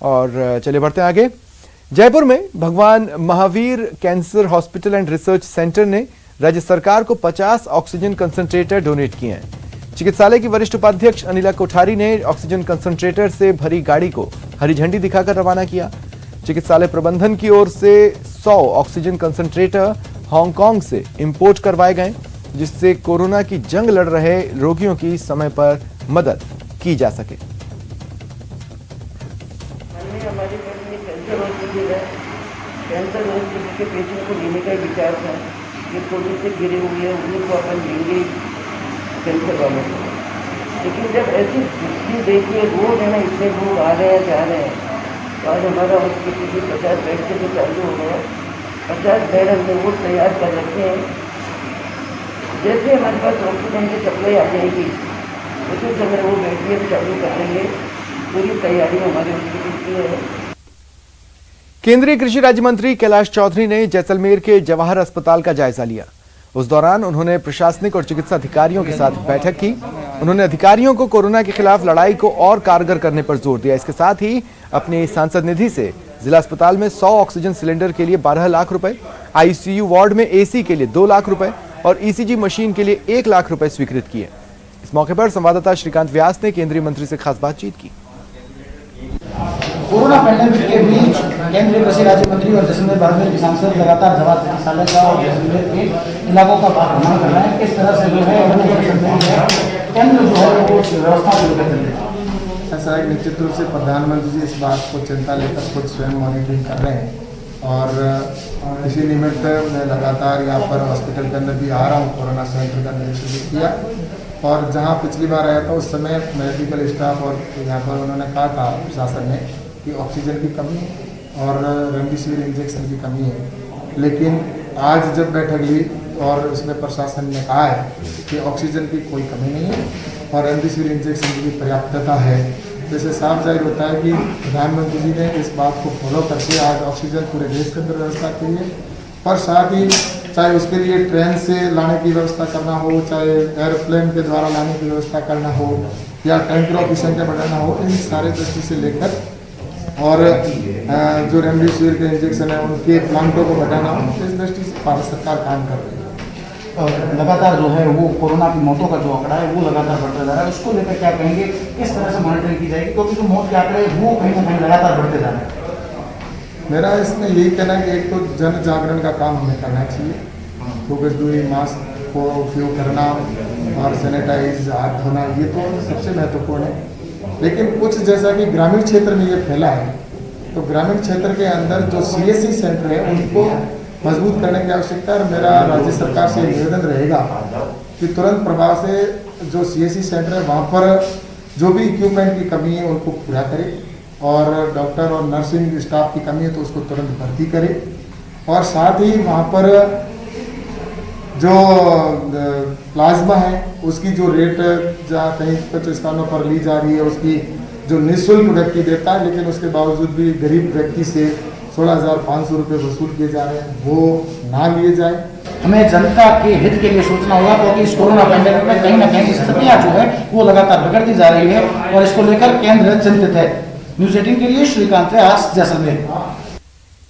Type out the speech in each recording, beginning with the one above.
और चलिए बढ़ते हैं आगे। जयपुर में भगवान Mahavir cancer hospital and research centre ने राज्य सरकार को 50 ऑक्सीजन कंसंट्रेटर डोनेट किए हैं। चिकित्सालय की वरिष्ठ उपाध्यक्ष अनिला कोठारी ने ऑक्सीजन कंसंट्रेटर से भरी गाड़ी को हरी झंडी दिखाकर रवाना किया। चिकित्सालय प्रबंधन की ओर से 100 ऑक्सीजन कंसंट्रेटर हांगकांग से इंपोर्ट करवाए गए, जिससे कोरोना की जंग लड़ रहे रोगियों की समय पर मदद की जा सके। हमारे कैंसर हॉस्पिटल है, कैंसर हॉस्पिटल के पेशेंट को लेने का विचार था। ये कोविड से गिरे हुए हैं, उनको अपन लेंगे कैंसर वालों को। लेकिन जब ऐसी स्थिति देखिए, रोज है ना इतने लोग आ रहे हैं जा रहे हैं, तो आज हमारा हॉस्पिटल भी 50 बेड से तो चालू हो गया। 50 बेड हमने वो तैयार कर रखे हैं। जैसे हमारे पास ऑक्सीजन की सप्लाई आ जाएगी उसी समय वो बेड भी हम चालू कर देंगे। पूरी तैयारी हमारे हॉस्पिटल की है। केंद्रीय कृषि राज्य मंत्री कैलाश चौधरी ने जैसलमेर के जवाहर अस्पताल का जायजा लिया। उस दौरान उन्होंने प्रशासनिक और चिकित्सा अधिकारियों के साथ बैठक की। उन्होंने अधिकारियों को कोरोना के खिलाफ लड़ाई को और कारगर करने पर जोर दिया। इसके साथ ही अपनी सांसद निधि से जिला अस्पताल में 100 ऑक्सीजन सिलेंडर के लिए 12 लाख रुपए, आईसीयू वार्ड में एसी के लिए 2 लाख रुपए और ईसीजी मशीन के लिए 1 लाख रुपए स्वीकृत किए। इस मौके पर संवाददाता श्रीकांत व्यास ने केंद्रीय मंत्री से खास बातचीत की। कोरोना पैंडेमिक के बीच केंद्रीय कृषि राज्य मंत्री और जैसलमेर बाड़मेर के सांसद लगातार जवाहर चिकित्सालय का और जैसलमेर के इलाकों का भ्रमण कर रहे हैं। किस तरह से जो है केंद्र जो है वो व्यवस्था शुरू कर रहे हैं। ऐसा है, निश्चित रूप से प्रधानमंत्री जी इस बात को चिंता लेकर खुद स्वयं मॉनिटरिंग कर रहे हैं और इसी निमित्त मैं लगातार यहाँ पर हॉस्पिटल के अंदर भी आ रहा हूँ। कोरोना सेंटर का निरीक्षण भी किया और जहाँ पिछली बार आया था उस समय मेडिकल स्टाफ और यहाँ पर उन्होंने कहा था प्रशासन ने कि ऑक्सीजन की कमी और रेमडेसिविर इंजेक्शन की कमी है। लेकिन आज जब बैठक ली और उसमें प्रशासन ने कहा है कि ऑक्सीजन की कोई कमी नहीं है और रेमडेसिविर इंजेक्शन की पर्याप्तता है, जैसे साफ जाहिर होता है कि प्रधानमंत्री जी ने इस बात को फॉलो करके आज ऑक्सीजन पूरे देश के अंदर व्यवस्था की है। और साथ ही चाहे उसके लिए ट्रेन से लाने की व्यवस्था करना हो, चाहे एयरप्लेन के द्वारा लाने की व्यवस्था करना हो या टैंकरों की संख्या बढ़ाना हो, इन सारे दृष्टि से लेकर और जो रेमडेसिविर के इंजेक्शन है उनके प्लांटों को बढ़ाना हो, इस दृष्टि से भारत सरकार काम कर रही है। और लगातार जो है वो कोरोना की मौतों का जो आंकड़ा है वो लगातार बढ़ता जा रहा है। उसको लेकर क्या कहेंगे, किस तरह से मॉनिटरिंग की जाएगी, क्योंकि जो मौत के आंकड़े वो कहीं ना कहीं लगातार बढ़ते जा रहे हैं। मेरा इसमें यही कहना है कि एक तो जन जागरण का काम हमें करना चाहिए, फोकस दूरी, मास्क को उपयोग करना और सैनिटाइज, हाथ धोना, ये तो सबसे महत्वपूर्ण है। लेकिन कुछ जैसा कि ग्रामीण क्षेत्र में ये फैला है, तो ग्रामीण क्षेत्र के अंदर जो सीएससी सेंटर है उनको मजबूत करने की आवश्यकता है। और मेरा राज्य सरकार से निवेदन रहेगा कि तुरंत प्रभाव से जो सीएससी सेंटर है वहाँ पर जो भी इक्विपमेंट की कमी है उनको पूरा करे और डॉक्टर और नर्सिंग स्टाफ की कमी है तो उसको तुरंत भर्ती करे और साथ ही वहाँ पर जो प्लाज्मा है उसकी जो रेट जहाँ कहीं कुछ स्थानों पर ली जा रही है उसकी जो निःशुल्क व्यक्ति देता है, लेकिन उसके बावजूद भी गरीब व्यक्ति से 16,500 रुपये वसूल किए जा रहे हैं, वो ना लिए जाए। हमें जनता के हित के लिए सोचना होगा, क्योंकि इस कोरोना पैंडेमिक में कहीं ना कहीं स्थितियाँ जो है वो लगातार बिगड़ती जा रही है और इसको लेकर केंद्र चिंतित है। न्यूज़ 18 के लिए श्रीकांत व्यास, जैसलमेर।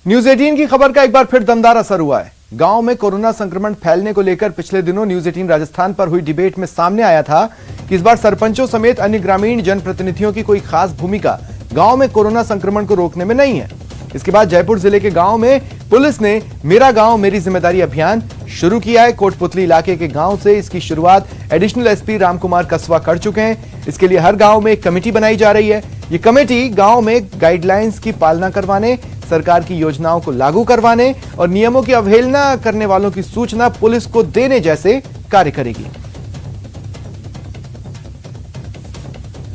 न्यूज़ 18 की खबर का एक बार फिर दमदार असर हुआ है। गांव में कोरोना संक्रमण फैलने को लेकर पिछले दिनों न्यूज़ 18 राजस्थान पर हुई डिबेट में सामने आया था कि इस बार सरपंचों समेत अन्य ग्रामीण जनप्रतिनिधियों की कोई खास भूमिका गांव में कोरोना संक्रमण को रोकने में नहीं है। इसके बाद जयपुर जिले के गांव में पुलिस ने मेरा गांव मेरी जिम्मेदारी अभियान शुरू किया है। कोटपुतली इलाके के गांव से इसकी शुरुआत एडिशनल एसपी रामकुमार कसवा कर चुके हैं। इसके लिए हर गांव में एक कमेटी बनाई जा रही है। ये कमेटी गांव में गाइडलाइंस की पालना करवाने, सरकार की योजनाओं को लागू करवाने और नियमों की अवहेलना करने वालों की सूचना पुलिस को देने जैसे कार्य करेगी।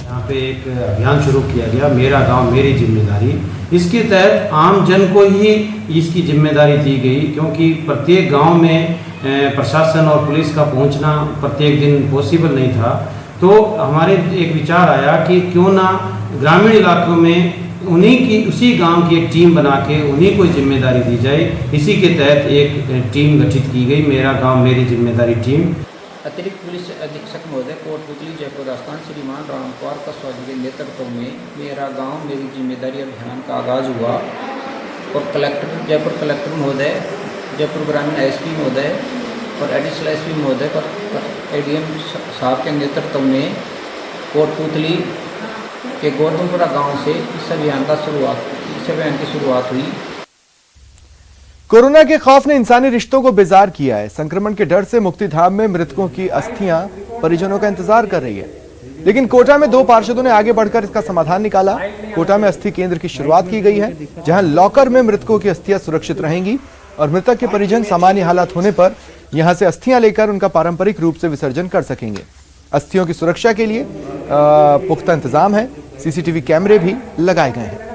यहाँ पे एक अभियान शुरू किया गया, मेरा गांव मेरी जिम्मेदारी। इसके तहत आम जन को ही इसकी जिम्मेदारी दी गई, क्योंकि प्रत्येक गांव में प्रशासन और पुलिस का पहुंचना प्रत्येक दिन पॉसिबल नहीं था। तो हमारे एक विचार आया कि क्यों ना ग्रामीण इलाकों में उसी गांव की एक टीम बना के उन्हीं को जिम्मेदारी दी जाए। इसी के तहत एक टीम गठित की गई, मेरा गांव मेरी जिम्मेदारी टीम। अतिरिक्त पुलिस अधीक्षक महोदय कोटपुतली जयपुर राजस्थान श्रीमान रामकुमार कस्वाल जी के नेतृत्व में मेरा गांव मेरी जिम्मेदारी अभियान का आगाज़ हुआ और जयपुर कलेक्टर महोदय, जयपुर ग्रामीण एसपी महोदय और एडिशनल एसपी महोदय पर एडीएम साहब के नेतृत्व में कोटपुतली के गौतमपुरा गाँव से इस अभियान की शुरुआत हुई। कोरोना के खौफ ने इंसानी रिश्तों को बेजार किया है। संक्रमण के डर से मुक्तिधाम में मृतकों की अस्थियां परिजनों का इंतजार कर रही है, लेकिन कोटा में 2 पार्षदों ने आगे बढ़कर इसका समाधान निकाला। कोटा में अस्थि केंद्र की शुरुआत की गई है, जहां लॉकर में मृतकों की अस्थियां सुरक्षित रहेंगी और मृतक के परिजन सामान्य हालात होने पर यहां से अस्थियां लेकर उनका पारंपरिक रूप से विसर्जन कर सकेंगे। अस्थियों की सुरक्षा के लिए पुख्ता इंतजाम है, सीसीटीवी कैमरे भी लगाए गए हैं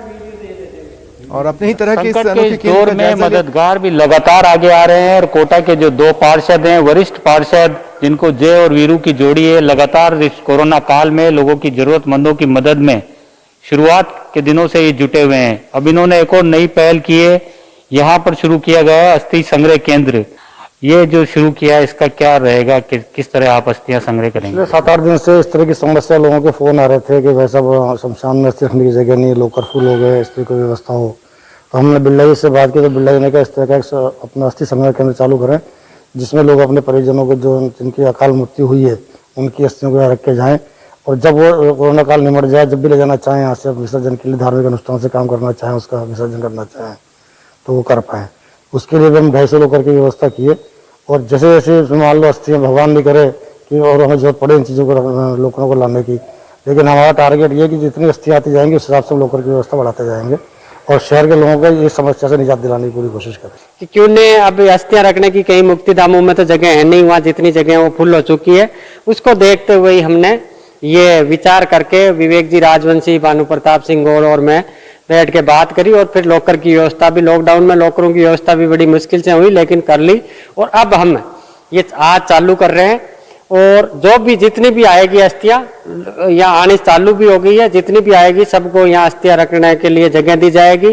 और अपने ही तरह के इस दौर में मददगार भी लगातार आगे आ रहे हैं। और कोटा के जो 2 पार्षद हैं, वरिष्ठ पार्षद, जिनको जय और वीरू की जोड़ी है, लगातार इस कोरोना काल में लोगों की जरूरतमंदों की मदद में शुरुआत के दिनों से ये जुटे हुए हैं। अब इन्होंने एक और नई पहल की है, यहाँ पर शुरू किया गया है अस्थि संग्रह केंद्र। ये जो शुरू किया है, इसका क्या रहेगा, किस तरह आप अस्थियां संग्रह करेंगे? 7-8 दिन से इस तरह की समस्या, लोगों के फोन आ रहे थे कि वैसा शमशान में अस्थि रखने की जगह नहीं, लोकर फुल हो गए, इस तरह की व्यवस्था हो। तो हमने बिरला जी से बात की, तो बिरला जी ने कहा इस तरह का अपना अस्थि संग्रह केंद्र चालू करें, जिसमें लोग अपने परिजनों को जो जिनकी अकाल मृत्यु हुई है उनकी अस्थियों को रख के जाएं और जब वो कोरोना काल निमट जाए, जब भी ले जाना चाहें यहाँ से विसर्जन के लिए, धार्मिक अनुष्ठान से काम करना चाहें, उसका विसर्जन करना चाहें तो वो कर पाएँ। उसके लिए भी हम 250 लोकर की व्यवस्था की है। और जैसे जैसे मान लो अस्थियाँ, भगवान नहीं करे कि और हमें जरूरत पड़े इन चीज़ों को लोगों को लाने की, लेकिन हमारा टारगेट ये कि जितनी अस्थियाँ आती जाएंगी उस हिसाब से लोकर की व्यवस्था बढ़ाते जाएंगे और शहर के लोगों को ये समस्या से निजात दिलाने की पूरी कोशिश करें। कि क्यों ने अब अस्थियां रखने की कई मुक्तिधामों में तो जगह है नहीं, वहाँ जितनी जगह वो फुल हो चुकी है। उसको देखते हुए ही हमने ये विचार करके विवेक जी राजवंशी, भानु प्रताप सिंह और मैं बैठ के बात करी और फिर लॉकर की व्यवस्था भी, लॉकडाउन में लॉकरों की व्यवस्था भी बड़ी मुश्किल से हुई लेकिन कर ली। और अब हम ये आज चालू कर रहे हैं और जो भी जितनी भी आएगी अस्थियां यहाँ आनी चालू भी हो गई है, जितनी भी आएगी सबको यहाँ अस्थियां रखने के लिए जगह दी जाएगी।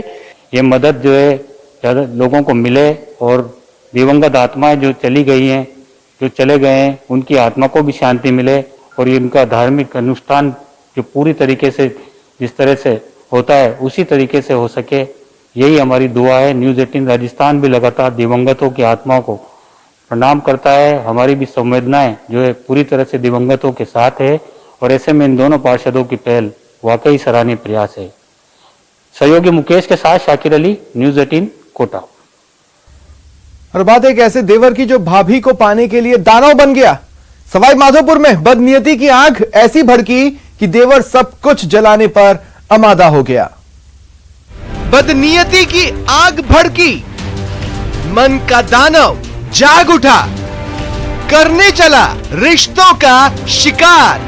ये मदद जो है ज़्यादा लोगों को मिले और दिवंगत आत्माएं जो चली गई हैं, जो चले गए हैं, उनकी आत्मा को भी शांति मिले और इनका धार्मिक अनुष्ठान जो पूरी तरीके से जिस तरह से होता है उसी तरीके से हो सके, यही हमारी दुआ है। न्यूज़ 18 राजस्थान भी लगातार दिवंगतों की आत्माओं को प्रणाम करता है। हमारी भी संवेदनाएं जो है पूरी तरह से दिवंगतों के साथ है और ऐसे में इन दोनों पार्षदों की पहल वाकई सराहनीय प्रयास है। सहयोगी मुकेश के साथ शाकिर अली, न्यूज़ 18 कोटा। और बात एक ऐसे देवर की जो भाभी को पाने के लिए दानव बन गया। सवाई माधोपुर में बदनीयती की आग ऐसी भड़की कि देवर सब कुछ जलाने पर आमादा हो गया। बदनीयती की आग भड़की, मन का दानव जाग उठा, करने चला रिश्तों का शिकार,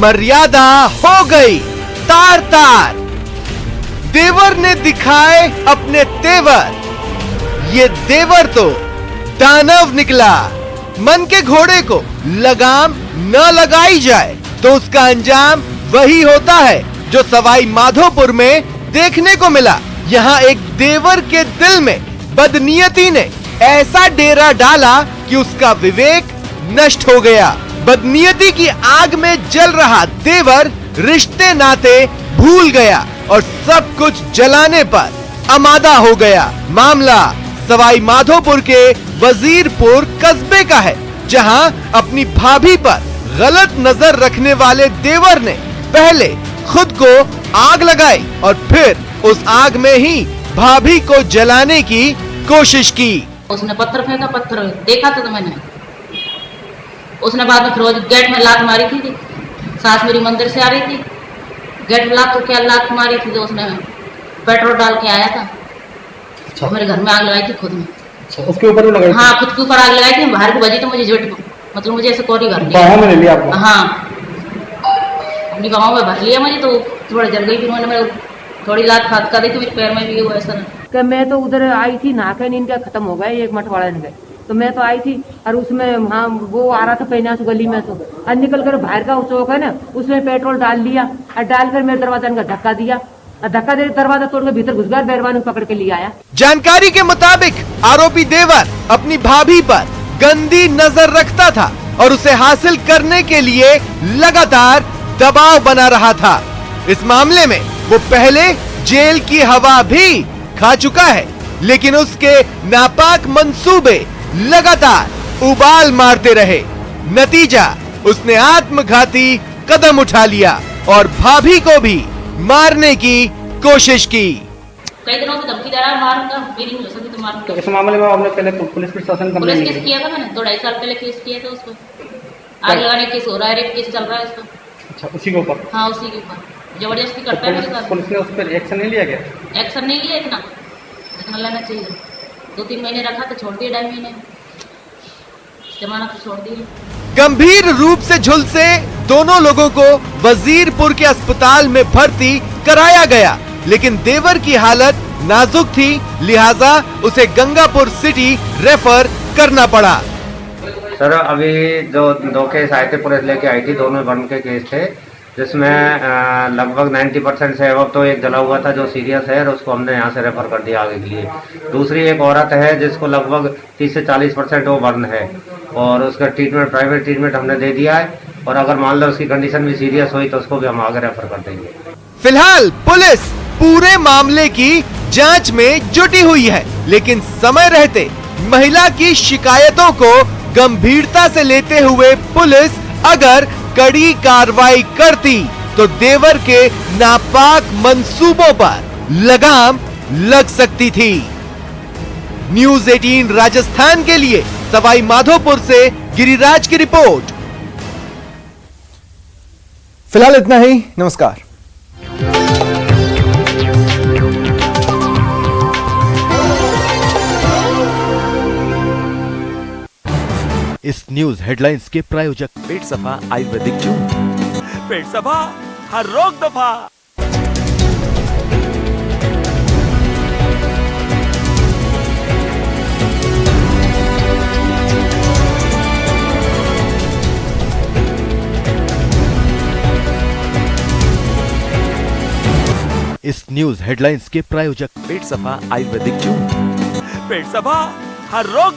मर्यादा हो गई तार तार। देवर ने दिखाए अपने तेवर, ये देवर तो दानव निकला। मन के घोड़े को लगाम न लगाई जाए तो उसका अंजाम वही होता है जो सवाई माधोपुर में देखने को मिला। यहाँ एक देवर के दिल में बदनीयती ने ऐसा डेरा डाला कि उसका विवेक नष्ट हो गया। बदनीयती की आग में जल रहा देवर रिश्ते नाते भूल गया और सब कुछ जलाने पर आमादा हो गया। मामला सवाई माधोपुर के वजीरपुर कस्बे का है, जहां अपनी भाभी पर गलत नजर रखने वाले देवर ने पहले खुद को आग लगाई और फिर उस आग में ही भाभी को जलाने की कोशिश की। उसने पत्थर फेंका, पत्थर देखा था तो मैंने। उसने बाद में फिर गेट में लात मारी थी। सास मेरी मंदिर से आ रही थी, गेट में लात तो क्या लात मारी थी, तो उसने पेट्रोल डाल के आया था। अच्छा। मेरे घर में आग लगाई थी खुद में। अच्छा, उसके ऊपर भी लगाई? हाँ, खुद के ऊपर आग लगाई थी। बाहर की बजी तो मुझे झट, मतलब मुझे ऐसे कोरी भर लिया। में ले लिया आपको? हाँ, अपनी बाहों में भर लिया मुझे, तो थोड़ा जल गई। फिर मैंने मेरे थोड़ी लात फात कर दी थी, मेरे पैर में भी वो ऐसा कि मैं तो उधर आई थी, नहा के नींद का खत्म हो गए, एक मठवाड़ा ने गए तो मैं तो आई थी और उसमें हाँ वो आ रहा था पैना से गली में से और निकल कर बाहर का चौक है ना, उसमें पेट्रोल डाल लिया और डालकर मेरे दरवाजा का धक्का दिया। धक्का दे दरवाजा तोड़ के भीतर घुस गया, बैरवान पकड़ के लिया आया। जानकारी के मुताबिक आरोपी देवर अपनी भाभी पर गंदी नजर रखता था। और उसे हासिल करने के लिए लगातार दबाव बना रहा था। इस मामले में वो पहले जेल की हवा भी खा चुका है, लेकिन उसके नापाक मंसूबे लगातार उबाल मारते रहे। नतीजा, उसने आत्मघाती कदम उठा लिया और भाभी को भी मारने की कोशिश की। कई दिनों से धमकी दे रहा है, मारूंगा, मेरी नहीं हो सकती तो मारूंगा। तो इस मामले में आपने पहले पुलिस प्रशासन पुलिस कंप्लेन केस की? किया था मैंने, 2-2.5 साल पहले केस किया था उसको। आग लगाने केस हो रहा है, रेप केस चल रहा है उसका। अच्छा, उसी के ऊपर? हाँ, उसी के ऊपर जबरदस्ती करता है मेरे साथ। पुलिस ने उस पर एक्शन नहीं लिया क्या? एक्शन नहीं लिया इतना जितना लेना चाहिए। 2-3 महीने रखा तो छोड़ दिए, 2.5 महीने जमानत से छोड़ दिए। गंभीर रूप से झुलसे दोनों लोगों को वजीरपुर के अस्पताल में भर्ती कराया गया, लेकिन देवर की हालत नाजुक थी, लिहाजा उसे गंगापुर सिटी रेफर करना पड़ा। सर, अभी जो 2 केस आए थे, पुलिस लेके आई थी, दोनों बर्न के केस थे, जिसमें लगभग 90% से अब तो एक जला हुआ था जो सीरियस है, और उसको हमने यहाँ से रेफर कर दिया आगे के लिए। दूसरी एक औरत है जिसको लगभग 30 से 40% वो बर्न है, और उसका ट्रीटमेंट, प्राइवेट ट्रीटमेंट हमने दे दिया है, और अगर मान लो उसकी कंडीशन भी सीरियस हुई तो उसको भी हम आगे रेफर कर देंगे। फिलहाल पुलिस पूरे मामले की जांच में जुटी हुई है, लेकिन समय रहते महिला की शिकायतों को गंभीरता से लेते हुए पुलिस अगर कड़ी कार्रवाई करती तो देवर के नापाक मंसूबों पर लगाम लग सकती थी। न्यूज़ 18 राजस्थान के लिए सवाई माधोपुर से गिरिराज की रिपोर्ट। फिलहाल इतना ही, नमस्कार। इस न्यूज हेडलाइंस के प्रायोजक पेट सफा आयुर्वेदिक जूस। पेट सफा, हर रोग दफा। इस न्यूज हेडलाइंस के प्रायोजक पेट सफा आयुर्वेदिक जूस। पेट सफा, हर रोग